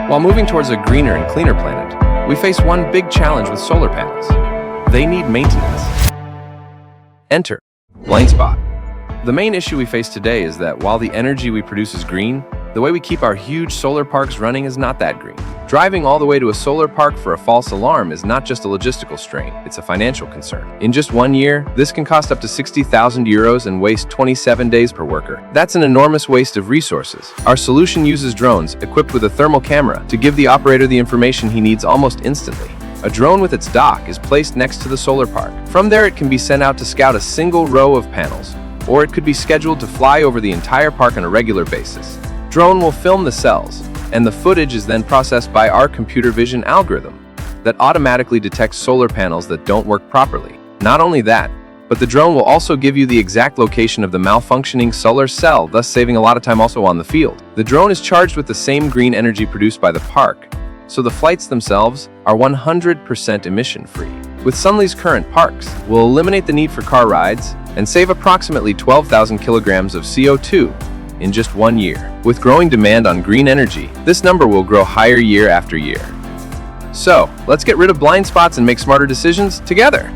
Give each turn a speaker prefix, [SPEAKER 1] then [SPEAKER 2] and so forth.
[SPEAKER 1] While moving towards a greener and cleaner planet, we face one big challenge with solar panels. They need maintenance. Enter Blindspot. The main issue we face today is that while the energy we produce is green, the way we keep our huge solar parks running is not that green. Driving all the way to a solar park for a false alarm is not just a logistical strain, it's a financial concern. In just 1 year, this can cost up to 60,000 euros and waste 27 days per worker. That's an enormous waste of resources. Our solution uses drones equipped with a thermal camera to give the operator the information he needs almost instantly. A drone with its dock is placed next to the solar park. From there, it can be sent out to scout a single row of panels, or it could be scheduled to fly over the entire park on a regular basis. Drone will film the cells, and the footage is then processed by our computer vision algorithm that automatically detects solar panels that don't work properly. Not only that, but the drone will also give you the exact location of the malfunctioning solar cell, thus saving a lot of time also on the field. The drone is charged with the same green energy produced by the park, so the flights themselves are 100% emission-free. With Sunly's current parks, we'll eliminate the need for car rides and save approximately 12,000 kilograms of CO2 in just 1 year. With growing demand on green energy, this number will grow higher year after year. So, let's get rid of blind spots and make smarter decisions together.